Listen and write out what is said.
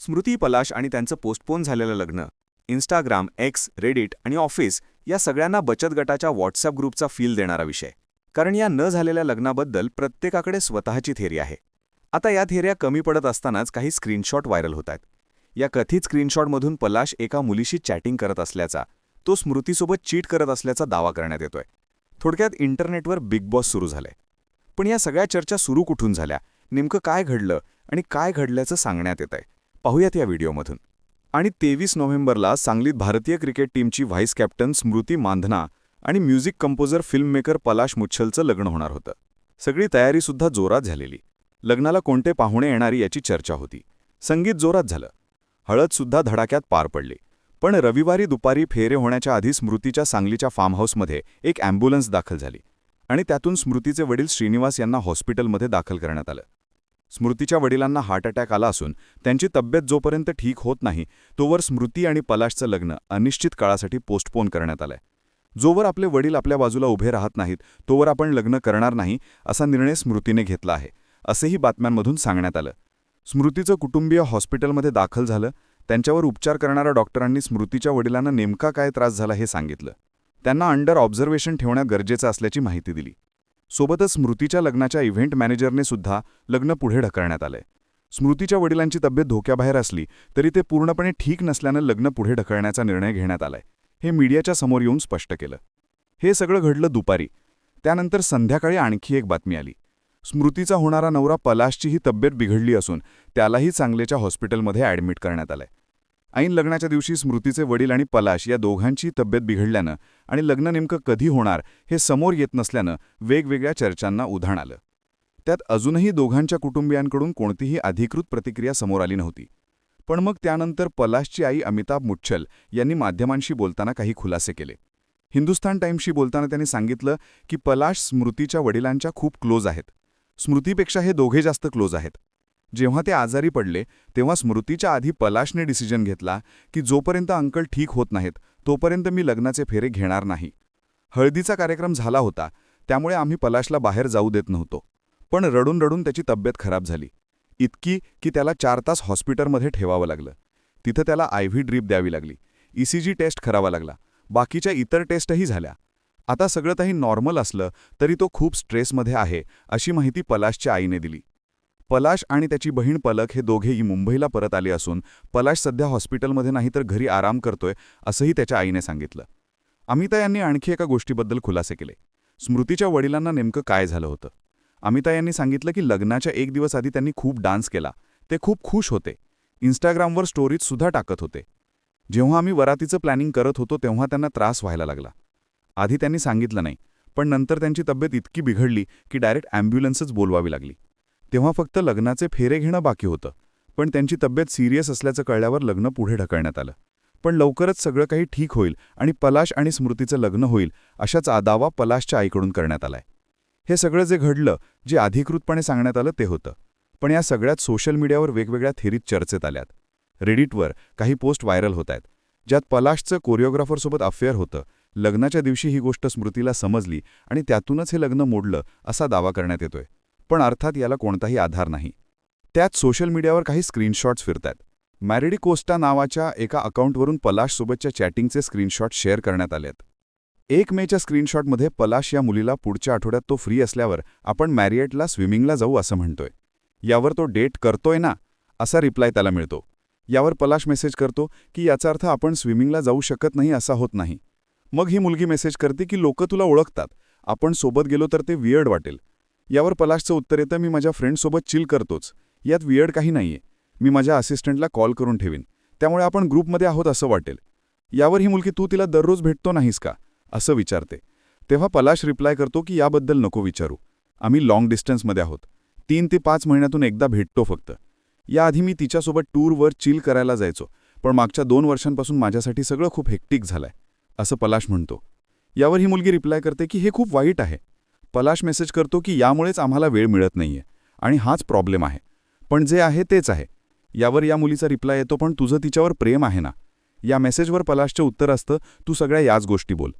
स्मृती पलाश आणि त्यांचं पोस्टपोन झालेलं लग्न, इंस्टाग्राम, एक्स, रेडिट आणि ऑफिस या सगळ्यांना बचत गटाच्या व्हॉट्सअप ग्रुपचा फील देणारा विषय. कारण या न झालेल्या लग्नाबद्दल प्रत्येकाकडे स्वतःची थेरी आहे. आता या थेऱ्या कमी पडत असतानाच काही स्क्रीनशॉट व्हायरल होत आहेत. या कथित स्क्रीनशॉटमधून पलाश एका मुलीशी चॅटिंग करत असल्याचा, तो स्मृतीसोबत चीट करत असल्याचा दावा करण्यात येतोय. थोडक्यात इंटरनेटवर बिग बॉस सुरू झालंय. पण या सगळ्या चर्चा सुरू कुठून झाल्या, नेमकं काय घडलं आणि काय घडल्याचं सांगण्यात येतंय. पाहूयात या व्हिडिओमधून. आणि 23 नोव्हेंबरला सांगलीत भारतीय क्रिकेट टीमची व्हाईस कॅप्टन स्मृती मांधना आणि म्युझिक कंपोजर फिल्ममेकर पलाश मुच्छलचं लग्न होणार होतं. सगळी तयारीसुद्धा जोरात झालेली. लग्नाला कोणते पाहुणे येणारी याची चर्चा होती. संगीत जोरात झालं. हळदसुद्धा धडाक्यात पार पडली. पण रविवारी दुपारी फेरे होण्याच्या आधी स्मृतीच्या सांगलीच्या फार्म हाऊसमध्ये एक ॲम्ब्युलन्स दाखल झाली आणि त्यातून स्मृतीचे वडील श्रीनिवास यांना हॉस्पिटलमध्ये दाखल करण्यात आलं. स्मृतीच्या वडिलांना हार्ट अटॅक आला असून त्यांची तब्येत जोपर्यंत ठीक होत नाही तोवर स्मृती आणि पलाशचं लग्न अनिश्चित काळासाठी पोस्टपोन करण्यात आलंय. जोवर आपले वडील आपल्या बाजूला उभे राहत नाहीत तोवर आपण लग्न करणार नाही असा निर्णय स्मृतीने घेतला आहे, असेही बातम्यांमधून सांगण्यात आलं. स्मृतीचं कुटुंबीय हॉस्पिटलमध्ये दाखल झालं. त्यांच्यावर उपचार करणाऱ्या डॉक्टरांनी स्मृतीच्या वडिलांना नेमका काय त्रास झाला हे सांगितलं. त्यांना अंडर ऑब्झर्वेशन ठेवणं गरजेचं असल्याची माहिती दिली. सोबतच स्मृतीच्या लग्नाच्या इव्हेंट मॅनेजरने सुद्धा लग्न पुढे ढकलण्यात आलंय. स्मृतीच्या वडिलांची तब्येत धोक्याबाहेर असली तरी ते पूर्णपणे ठीक नसल्यानं लग्न पुढे ढकलण्याचा निर्णय घेण्यात आलाय, हे मीडियाच्या समोर येऊन स्पष्ट केलं. हे सगळं घडलं दुपारी. त्यानंतर संध्याकाळी आणखी एक बातमी आली. स्मृतीचा होणारा नवरा पलाशचीही तब्येत बिघडली असून त्यालाही सांगलीच्या हॉस्पिटलमध्ये ॲडमिट करण्यात आलंय. ऐन लग्नाच्या दिवशी स्मृतीचे वडील आणि पलाश या दोघांची तब्येत बिघडल्यानं आणि लग्न नेमकं कधी होणार हे समोर येत नसल्यानं वेगवेगळ्या चर्चांना उधाण आलं. त्यात अजूनही दोघांच्या कुटुंबियांकडून कोणतीही अधिकृत प्रतिक्रिया समोर आली नव्हती. पण मग त्यानंतर पलाशची आई अमिताभ मुच्छल यांनी माध्यमांशी बोलताना काही खुलासे केले. हिंदुस्थान टाइम्सशी बोलताना त्यांनी सांगितलं की पलाश स्मृतीच्या वडिलांच्या खूप क्लोज आहेत. स्मृतीपेक्षा हे दोघे जास्त क्लोज आहेत. जेव्हा ते आजारी पडले तेव्हा स्मृतीच्या आधी पलाशने डिसिजन घेतला की जोपर्यंत अंकल ठीक होत नाहीत तोपर्यंत मी लग्नाचे फेरे घेणार नाही. हळदीचा कार्यक्रम झाला होता त्यामुळे आम्ही पलाशला बाहेर जाऊ देत नव्हतो. पण रडून रडून त्याची तब्येत खराब झाली, इतकी की त्याला 4 तास हॉस्पिटलमध्ये ठेवावं लागलं. तिथं त्याला IV ड्रीप द्यावी लागली, ECG टेस्ट करावा लागला, बाकीच्या इतर टेस्टही झाल्या. आता सगळं काही नॉर्मल असलं तरी तो खूप स्ट्रेसमध्ये आहे, अशी माहिती पलाशच्या आईने दिली. पलाश आणि त्याची बहीण पलक हे दोघेही मुंबईला परत आले असून पलाश सध्या हॉस्पिटलमध्ये नाही तर घरी आराम करतोय, असंही त्याच्या आईने सांगितलं. अमिता यांनी आणखी एका गोष्टीबद्दल खुलासे केले. स्मृतीच्या वडिलांना नेमकं काय झालं होतं. अमिता यांनी सांगितलं की लग्नाच्या 1 दिवस आधी त्यांनी खूप डान्स केला. ते खूप खुश होते. इंस्टाग्रामवर स्टोरीज सुद्धा टाकत होते. जेव्हा आम्ही वरातीचं प्लॅनिंग करत होतो तेव्हा त्यांना त्रास व्हायला लागला. आधी त्यांनी सांगितलं नाही, पण नंतर त्यांची तब्येत इतकी बिघडली की डायरेक्ट ॲम्ब्युलन्सच बोलवावी लागली. तेव्हा फक्त लग्नाचे फेरे घेणं बाकी होतं. पण त्यांची तब्येत सिरियस असल्याचं कळल्यावर लग्न पुढे ढकलण्यात आलं. पण लवकरच सगळं काही ठीक होईल आणि पलाश आणि स्मृतीचं लग्न होईल अशाच दावा पलाशच्या आईकडून करण्यात आलाय. हे सगळं जे घडलं, जे अधिकृतपणे सांगण्यात आलं ते होतं. पण या सगळ्यात सोशल मीडियावर वेगवेगळ्या थेरीत चर्चेत आल्यात. रेडिटवर काही पोस्ट व्हायरल होत आहेत ज्यात पलाशचं कोरिओग्राफरसोबत अफेअर होतं. लग्नाच्या दिवशी ही गोष्ट स्मृतीला समजली आणि त्यातूनच हे लग्न मोडलं असा दावा करण्यात येतोय. पण अर्थात याला कोणताही आधार नाही. त्यात सोशल मीडियावर काही स्क्रीनशॉट्स फिरतात. मॅरिडी कोस्टा नावाच्या एका अकाउंटवरून पलाशसोबतच्या चॅटिंगचे स्क्रीनशॉट शेअर करण्यात आलेत. 1 मेच्या स्क्रीनशॉटमध्ये पलाश या मुलीला पुढच्या आठवड्यात तो फ्री असल्यावर आपण मॅरिएटला स्विमिंगला जाऊ असं म्हणतोय. यावर तो डेट करतोय ना असा रिप्लाय त्याला मिळतो. यावर पलाश मेसेज करतो की याचा अर्थ आपण स्विमिंगला जाऊ शकत नाही असा होत नाही. मग ही मुलगी मेसेज करते की लोक तुला ओळखतात, आपण सोबत गेलो तर ते वियर्ड वाटेल. यावर पलाशचं उत्तर येतं, मी माझ्या फ्रेंडसोबत चिल करतोच, यात वियर्ड काही नाहीये. मी माझ्या असिस्टंटला कॉल करून ठेवीन, त्यामुळे आपण ग्रुपमध्ये आहोत असं वाटेल. यावर ही मुलगी तू तिला दररोज भेटतो नाहीस का असं विचारते. तेव्हा पलाश रिप्लाय करतो की याबद्दल नको विचारू, आम्ही लाँग डिस्टन्समध्ये आहोत. 3 ते 5 महिन्यातून एकदा भेटतो फक्त. याआधी मी तिच्यासोबत टूरवर चिल करायला जायचो, पण मागच्या 2 वर्षांपासून माझ्यासाठी सगळं खूप हेक्टिक झालंय असं पलाश म्हणतो. यावर ही मुलगी रिप्लाय करते की हे खूप वाईट आहे. पलाश मेसेज करतो की यामुळेच आम्हाला वेळ मिळत नाहीये आणि हाच प्रॉब्लेम आहे, पण जे आहे तेच आहे. यावर या मुलीचा रिप्लाय येतो, पण तुझं तिच्यावर प्रेम आहे ना. या मेसेजवर पलाशचं उत्तर असतं, तू सगळ्या याच गोष्टी बोल.